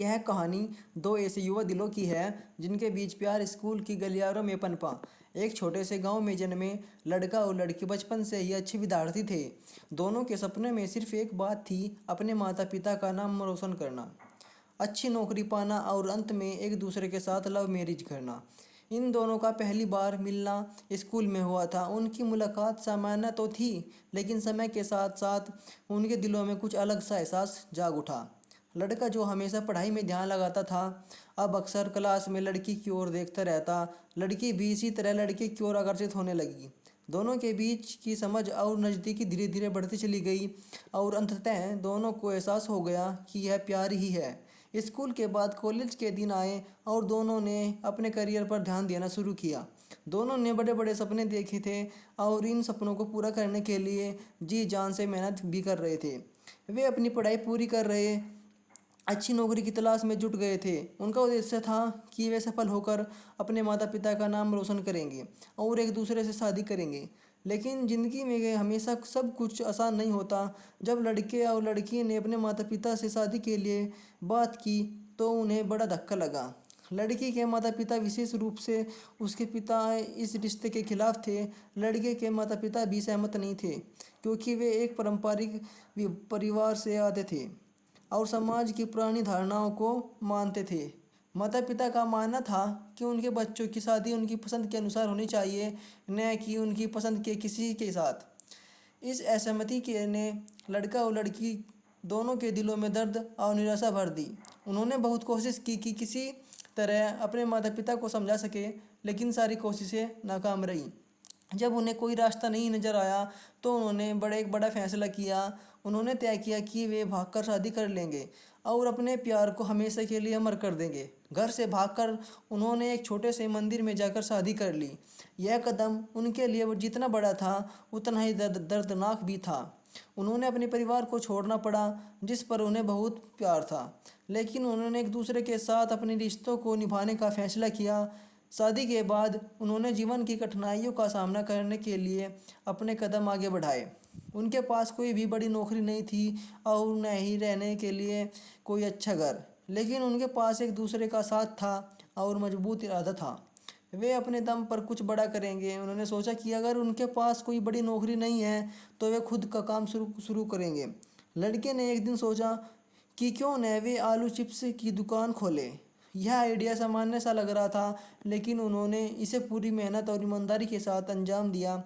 यह कहानी दो ऐसे युवा दिलों की है जिनके बीच प्यार स्कूल की गलियारों में पनपा। एक छोटे से गांव में जन्मे लड़का और लड़की बचपन से ही अच्छे विद्यार्थी थे। दोनों के सपने में सिर्फ एक बात थी, अपने माता पिता का नाम रोशन करना, अच्छी नौकरी पाना और अंत में एक दूसरे के साथ लव मैरिज करना। इन दोनों का पहली बार मिलना स्कूल में हुआ था। उनकी मुलाकात सामान्य तो थी, लेकिन समय के साथ साथ उनके दिलों में कुछ अलग सा एहसास जाग उठा। लड़का जो हमेशा पढ़ाई में ध्यान लगाता था, अब अक्सर क्लास में लड़की की ओर देखता रहता। लड़की भी इसी तरह लड़के की ओर आकर्षित होने लगी। दोनों के बीच की समझ और नज़दीकी धीरे धीरे बढ़ती चली गई और अंततः दोनों को एहसास हो गया कि यह प्यार ही है। स्कूल के बाद कॉलेज के दिन आए और दोनों ने अपने करियर पर ध्यान देना शुरू किया। दोनों ने बड़े बड़े सपने देखे थे और इन सपनों को पूरा करने के लिए जी जान से मेहनत भी कर रहे थे। वे अपनी पढ़ाई पूरी कर रहे, अच्छी नौकरी की तलाश में जुट गए थे। उनका उद्देश्य था कि वे सफल होकर अपने माता पिता का नाम रोशन करेंगे और एक दूसरे से शादी करेंगे। लेकिन ज़िंदगी में हमेशा सब कुछ आसान नहीं होता। जब लड़के और लड़की ने अपने माता पिता से शादी के लिए बात की तो उन्हें बड़ा धक्का लगा। लड़की के माता पिता, विशेष रूप से उसके पिता, इस रिश्ते के खिलाफ थे। लड़के के माता पिता भी सहमत नहीं थे, क्योंकि वे एक पारंपरिक परिवार से आते थे और समाज की पुरानी धारणाओं को मानते थे। माता पिता का मानना था कि उनके बच्चों की शादी उनकी पसंद के अनुसार होनी चाहिए, न कि उनकी पसंद के किसी के साथ। इस असहमति के ने लड़का और लड़की दोनों के दिलों में दर्द और निराशा भर दी। उन्होंने बहुत कोशिश की कि किसी तरह अपने माता पिता को समझा सके, लेकिन सारी कोशिशें नाकाम रहीं। जब उन्हें कोई रास्ता नहीं नजर आया तो उन्होंने एक बड़ा फैसला किया। उन्होंने तय किया कि वे भागकर शादी कर लेंगे और अपने प्यार को हमेशा के लिए अमर कर देंगे। घर से भागकर उन्होंने एक छोटे से मंदिर में जाकर शादी कर ली। यह कदम उनके लिए जितना बड़ा था उतना ही दर्दनाक भी था। उन्होंने अपने परिवार को छोड़ना पड़ा, जिस पर उन्हें बहुत प्यार था, लेकिन उन्होंने एक दूसरे के साथ अपने रिश्तों को निभाने का फैसला किया। शादी के बाद उन्होंने जीवन की कठिनाइयों का सामना करने के लिए अपने कदम आगे बढ़ाए। उनके पास कोई भी बड़ी नौकरी नहीं थी और न ही रहने के लिए कोई अच्छा घर, लेकिन उनके पास एक दूसरे का साथ था और मजबूत इरादा था। वे अपने दम पर कुछ बड़ा करेंगे। उन्होंने सोचा कि अगर उनके पास कोई बड़ी नौकरी नहीं है तो वे खुद का काम शुरू करेंगे। लड़के ने एक दिन सोचा कि क्यों न वे आलू चिप्स की दुकान खोले। यह आइडिया सामान्य सा लग रहा था, लेकिन उन्होंने इसे पूरी मेहनत और ईमानदारी के साथ अंजाम दिया।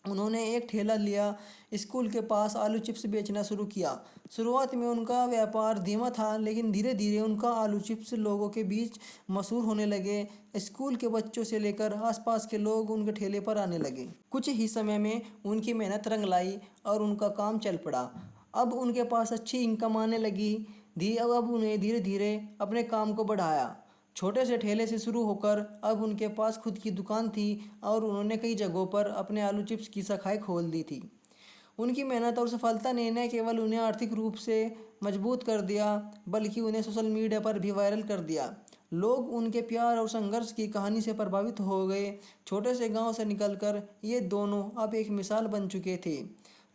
उन्होंने एक ठेला लिया, स्कूल के पास आलू चिप्स बेचना शुरू किया। शुरुआत में उनका व्यापार धीमा था, लेकिन धीरे धीरे उनका आलू चिप्स लोगों के बीच मशहूर होने लगे। स्कूल के बच्चों से लेकर आसपास के लोग उनके ठेले पर आने लगे। कुछ ही समय में उनकी मेहनत रंग लाई और उनका काम चल पड़ा। अब उनके पास अच्छी इनकम आने लगी थी। अब उन्हें धीरे धीरे अपने काम को बढ़ाया। छोटे से ठेले से शुरू होकर अब उनके पास खुद की दुकान थी और उन्होंने कई जगहों पर अपने आलू चिप्स की शाखाएं खोल दी थी। उनकी मेहनत और सफलता ने न केवल उन्हें आर्थिक रूप से मजबूत कर दिया, बल्कि उन्हें सोशल मीडिया पर भी वायरल कर दिया। लोग उनके प्यार और संघर्ष की कहानी से प्रभावित हो गए। छोटे से गांव से निकलकर ये दोनों अब एक मिसाल बन चुके थे।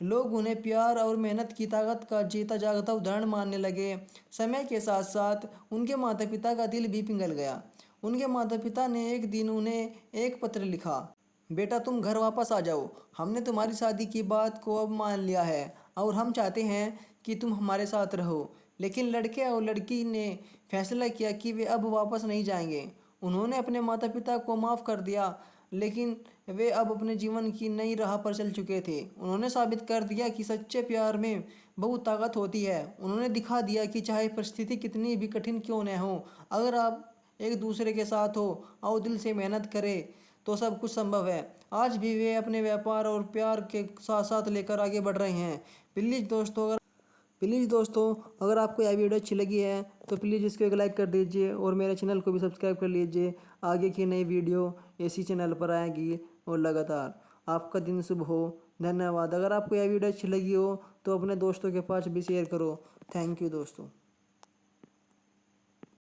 लोग उन्हें प्यार और मेहनत की ताकत का जीता जागता उदाहरण मानने लगे। समय के साथ साथ उनके माता पिता का दिल भी पिघल गया। उनके माता पिता ने एक दिन उन्हें एक पत्र लिखा, बेटा तुम घर वापस आ जाओ, हमने तुम्हारी शादी की बात को अब मान लिया है और हम चाहते हैं कि तुम हमारे साथ रहो। लेकिन लड़के और लड़की ने फैसला किया कि वे अब वापस नहीं जाएंगे। उन्होंने अपने माता पिता को माफ़ कर दिया, लेकिन वे अब अपने जीवन की नई राह पर चल चुके थे। उन्होंने साबित कर दिया कि सच्चे प्यार में बहुत ताकत होती है। उन्होंने दिखा दिया कि चाहे परिस्थिति कितनी भी कठिन क्यों न हो, अगर आप एक दूसरे के साथ हो और दिल से मेहनत करें तो सब कुछ संभव है। आज भी वे अपने व्यापार और प्यार के साथ साथ लेकर आगे बढ़ रहे हैं। प्लीज़ दोस्तों, अगर आपको यह वीडियो अच्छी लगी है तो प्लीज़ इसको एक लाइक कर दीजिए और मेरे चैनल को भी सब्सक्राइब कर लीजिए। आगे की नई वीडियो इसी चैनल पर आएगी और लगातार। आपका दिन शुभ हो। धन्यवाद। अगर आपको यह वीडियो अच्छी लगी हो तो अपने दोस्तों के पास भी शेयर करो। थैंक यू दोस्तों।